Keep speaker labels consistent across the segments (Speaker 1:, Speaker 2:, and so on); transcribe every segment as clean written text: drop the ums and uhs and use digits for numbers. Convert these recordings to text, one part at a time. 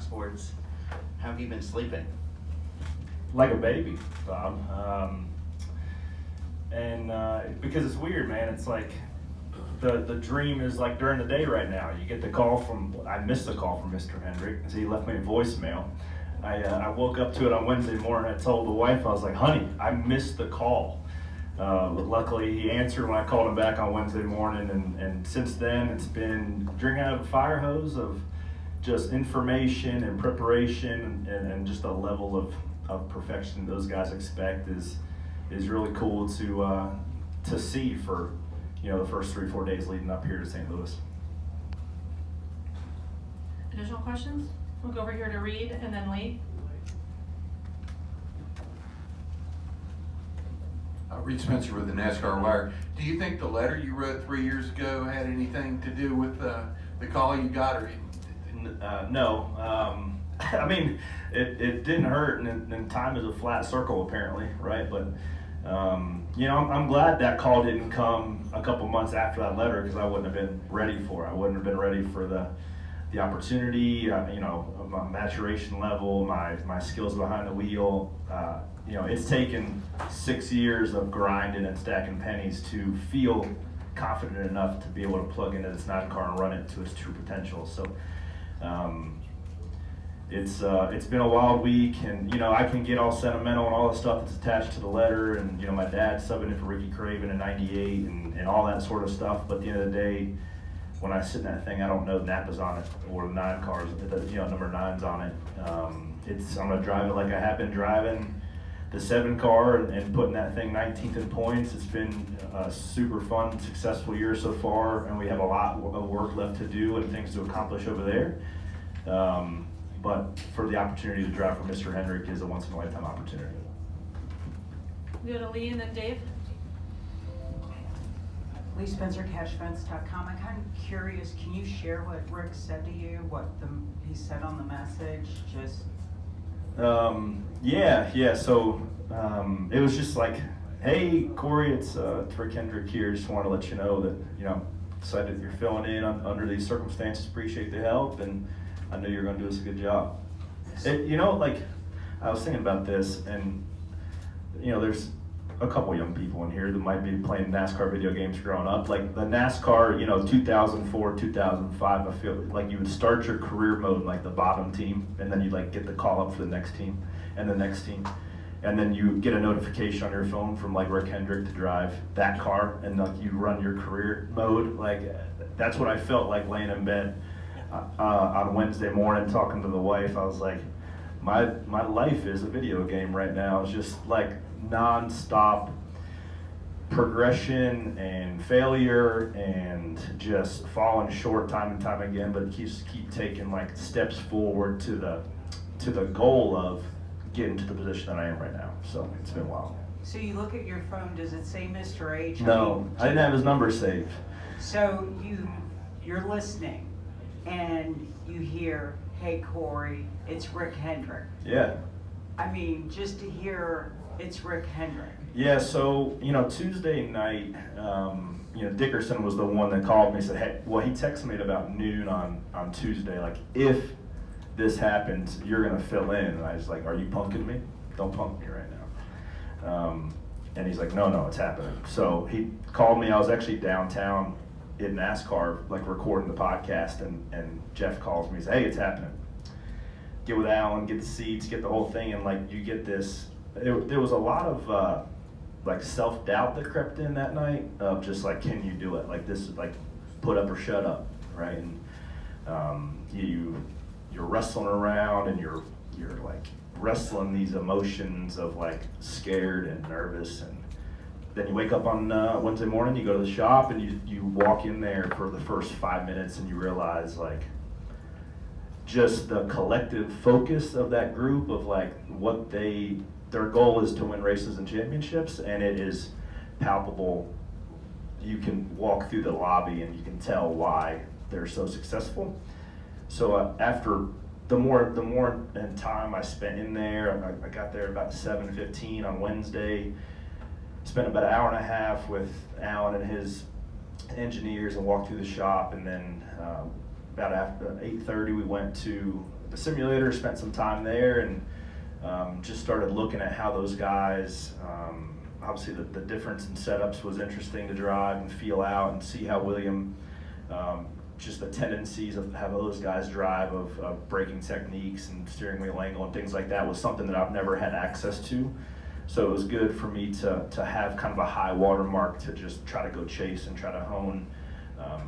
Speaker 1: Motorsports. How have you been sleeping?
Speaker 2: Like a baby, Bob. Because it's weird, man. It's like the dream is like during the day right now. You get the call I missed the call from Mr. Hendrick, so he left me a voicemail. I woke up to it on Wednesday morning. I told the wife, I was like, honey, I missed the call. But luckily he answered when I called him back on Wednesday morning, and since then it's been drinking out of a fire hose of just information and preparation and just a level of perfection those guys expect is really cool to see for the first 3-4 days leading up here to St. Louis.
Speaker 3: Additional questions? We'll go over here to Reed and then Lee.
Speaker 4: Reed Spencer with the NASCAR Wire. Do you think the letter you wrote 3 years ago had anything to do with the call you got, or?
Speaker 2: No. I mean, it didn't hurt, and time is a flat circle apparently, right? But I'm glad that call didn't come a couple months after that letter, because I wouldn't have been ready for it. I wouldn't have been ready for the opportunity, my maturation level, my skills behind the wheel. It's taken 6 years of grinding and stacking pennies to feel confident enough to be able to plug into this 9-car and run it to its true potential. So it's been a wild week, and I can get all sentimental and all the stuff that's attached to the letter, and my dad subbing in for Ricky Craven in '98 and all that sort of stuff. But at the end of the day, when I sit in that thing, I don't know Napa's on it or the 9 cars, number 9's on it. I'm gonna drive it like I have been driving the 7 car and putting that thing 19th in points. It's been a super fun, successful year so far, and we have a lot of work left to do and things to accomplish over there. But for the opportunity to drive for Mr. Hendrick is a once-in-a-lifetime opportunity.
Speaker 3: We go to Lee and then Dave.
Speaker 5: Lee Spencer, CashFence.com. I'm kind of curious, can you share what Rick said to you, what he said on the message?
Speaker 2: Yeah. So it was just like, hey, Corey, it's Rick Hendrick here. Just wanted to let you know that, excited that you're filling in under these circumstances. Appreciate the help, and I know you're going to do us a good job. I was thinking about this, and there's a couple young people in here that might be playing NASCAR video games growing up. Like the NASCAR, 2004, 2005, I feel like you would start your career mode in like the bottom team, and then you'd like get the call up for the next team and the next team. And then you get a notification on your phone from like Rick Hendrick to drive that car, and like you run your career mode. Like that's what I felt like laying in bed on Wednesday morning talking to the wife. I was like, my life is a video game right now. It's just like non-stop progression and failure and just falling short time and time again, but keep taking like steps forward to the goal of getting to the position that I am right now. So it's been wild.
Speaker 5: So you look at your phone, does it say Mr. H?
Speaker 2: No, I didn't have his number saved.
Speaker 5: So you're listening and you hear, hey Corey, it's Rick Hendrick.
Speaker 2: Yeah.
Speaker 5: I mean, just to hear it's Rick Hendrick.
Speaker 2: Yeah, so, Tuesday night, Dickerson was the one that called me and said, hey, well, he texted me at about noon on Tuesday, like, if this happens, you're going to fill in. And I was like, are you punking me? Don't punk me right now. And he's like, no, it's happening. So he called me. I was actually downtown in NASCAR, like, recording the podcast, and Jeff calls me and says, hey, it's happening. Get with Alan, get the seats, get the whole thing, and, like, you get this. There was a lot of like self-doubt that crept in that night of just like, can you do it? Like this is like put up or shut up, right? And you're wrestling around, and you're like wrestling these emotions of like scared and nervous, and then you wake up on Wednesday morning, you go to the shop, and you walk in there for the first 5 minutes, and you realize like just the collective focus of that group of like what their goal is to win races and championships, and it is palpable. You can walk through the lobby and you can tell why they're so successful. So after the more time I spent in there, I got there about 7:15 on Wednesday, spent about an hour and a half with Alan and his engineers and walked through the shop, and then about after 8:30 we went to the simulator, spent some time there, and just started looking at how those guys, obviously the difference in setups was interesting to drive and feel out and see how William, just the tendencies of how those guys drive, of braking techniques and steering wheel angle and things like that was something that I've never had access to. So it was good for me to have kind of a high water mark to just try to go chase and try to hone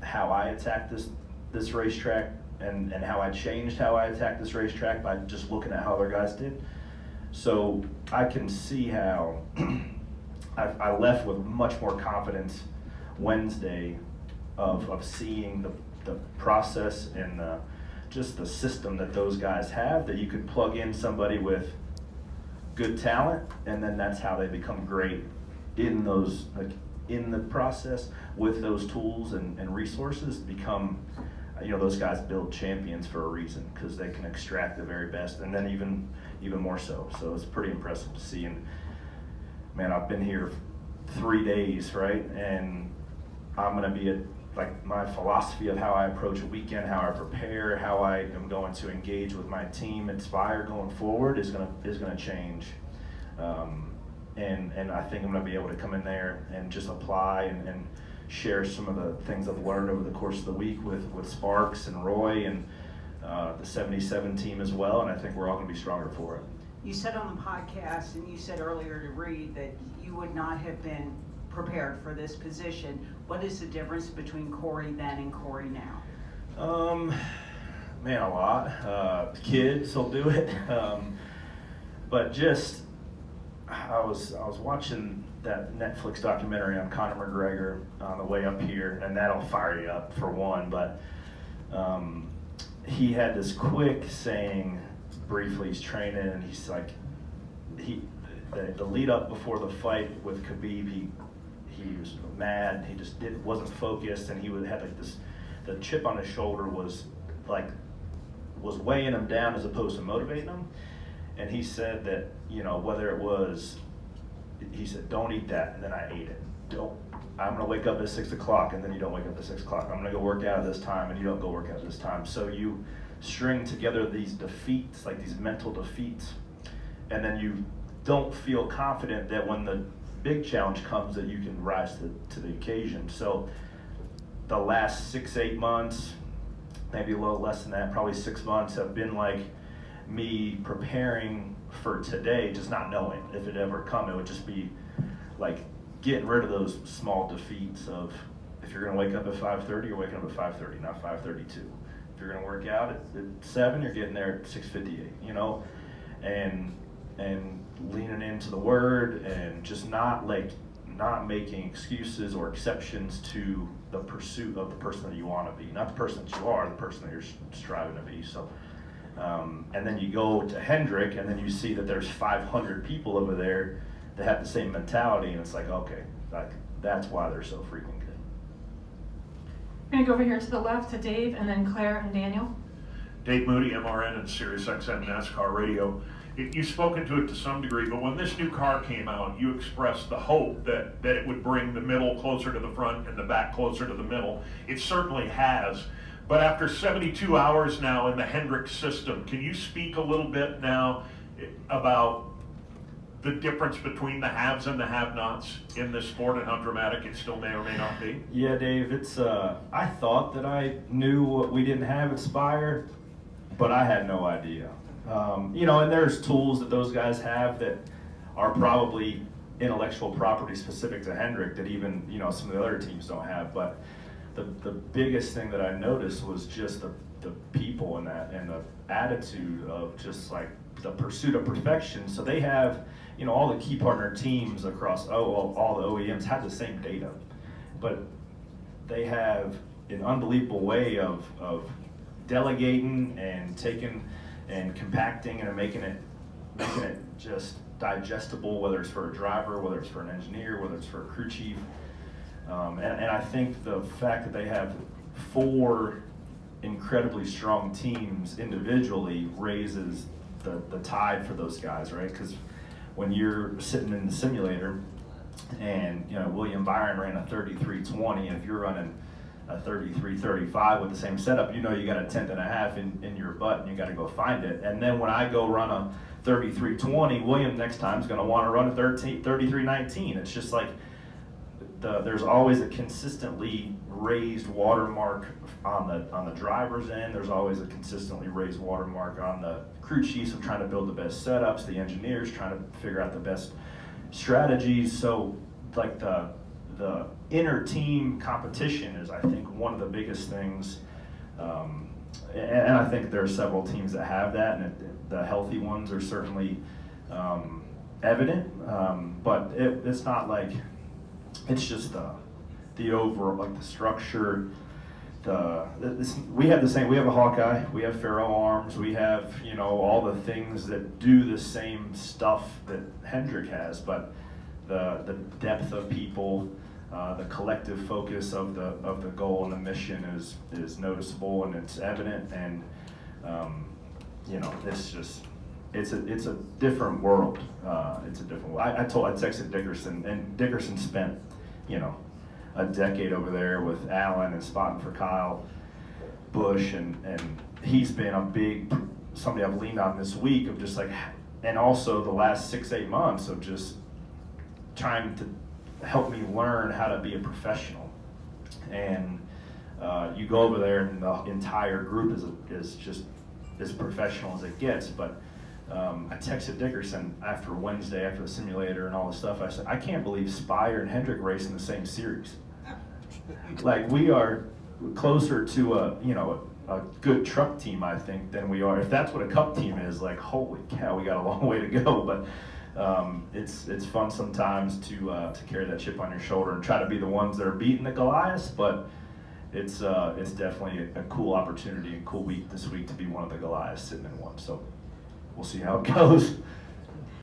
Speaker 2: how I attack this racetrack and how I changed how I attacked this racetrack by just looking at how other guys did. So I can see how I left with much more confidence Wednesday of seeing the process and just the system that those guys have, that you could plug in somebody with good talent, and then that's how they become great in those, like in the process with those tools and resources, become, those guys build champions for a reason, because they can extract the very best, and then even more so. So it's pretty impressive to see. And man, I've been here 3 days, right? And I'm gonna be like my philosophy of how I approach a weekend, how I prepare, how I am going to engage with my team, Inspire going forward is gonna change. And I think I'm gonna be able to come in there and just apply and share some of the things I've learned over the course of the week with Sparks and Roy and the 77 team as well. And I think we're all gonna be stronger for it.
Speaker 5: You said on the podcast, and you said earlier to Reed, that you would not have been prepared for this position. What is the difference between Corey then and Corey now?
Speaker 2: Man, a lot. Kids will do it. But just, I was watching that Netflix documentary on Conor McGregor on the way up here, and that'll fire you up for one. But he had this quick saying, briefly, he's training, and he's like, the lead up before the fight with Khabib, he was mad. He just wasn't focused, and he had like this. The chip on his shoulder was weighing him down as opposed to motivating him. And he said that whether it was, he said, don't eat that, and then I ate it. I'm gonna wake up at 6 o'clock, and then you don't wake up at 6 o'clock. I'm gonna go work out at this time, and you don't go work out at this time. So you string together these defeats, like these mental defeats, and then you don't feel confident that when the big challenge comes that you can rise to the occasion. So the last 6-8 months, maybe a little less than that, probably 6 months, have been like me preparing for today, just not knowing if it ever come. It would just be like getting rid of those small defeats of, if you're gonna wake up at 5:30, you're waking up at 5:30, not 5:32. If you're gonna work out at 7, you're getting there at 6:58, and leaning into the word, and just not making excuses or exceptions to the pursuit of the person that you want to be, not the person that you are, the person that you're striving to be. So, and then you go to Hendrick, and then you see that there's 500 people over there that have the same mentality, and it's like, okay, that's why they're so freaking good.
Speaker 3: I'm gonna go over here to the left to Dave, and then Claire and Daniel.
Speaker 6: Dave Moody, MRN and SiriusXM NASCAR Radio. You've spoken to it to some degree, but when this new car came out, you expressed the hope that it would bring the middle closer to the front and the back closer to the middle. It certainly has. But after 72 hours now in the Hendrick system, can you speak a little bit now about the difference between the haves and the have-nots in this sport and how dramatic it still may or may not be?
Speaker 2: Yeah, Dave, it's I thought that I knew what we didn't have at Spire, but I had no idea. And there's tools that those guys have that are probably intellectual property specific to Hendrick that even some of the other teams don't have. But the biggest thing that I noticed was just the people and the attitude of just like the pursuit of perfection. So they have all the key partner teams across all the OEMs have the same data, but they have an unbelievable way of delegating and taking and compacting and making it just digestible, whether it's for a driver, whether it's for an engineer, whether it's for a crew chief. And I think the fact that they have 4 incredibly strong teams individually raises the tide for those guys, right? Because when you're sitting in the simulator and William Byron ran a 33:20, and if you're running a 33, 35 with the same setup, you know you got a 10th and a half in your butt and you got to go find it. And then when I go run a 33.20, William next time is going to want to run a 33.19. It's just like there's always a consistently raised watermark on the driver's end. There's always a consistently raised watermark on the crew chiefs of trying to build the best setups, the engineers trying to figure out the best strategies. So like the inner team competition is, I think, one of the biggest things. And I think there are several teams that have that, and the healthy ones are certainly evident. But it's not like, it's just the overall, like the structure. We have the same. We have a Hawkeye. We have Ferro Arms. We have, you know, all the things that do the same stuff that Hendrick has, but the depth of people, the collective focus of the goal and the mission is noticeable and it's evident, and you know, it's a different world. It's a different world. I texted Dickerson, and Dickerson spent, you know, a decade over there with Alan and spotting for Kyle Busch, and he's been a big somebody I've leaned on this week of just like, and also the last 6-8 months of just trying to help me learn how to be a professional. And you go over there and the entire group is just as professional as it gets. But I texted Dickerson after Wednesday, after the simulator and all the stuff. I said, I can't believe Spire and Hendrick race in the same series. Like, we are closer to a good truck team, I think, than we are. If that's what a cup team is, like, holy cow, we got a long way to go. But it's fun sometimes to carry that chip on your shoulder and try to be the ones that are beating the Goliaths. But it's definitely a cool opportunity and cool week this week to be one of the Goliaths sitting in one. So we'll see how it goes.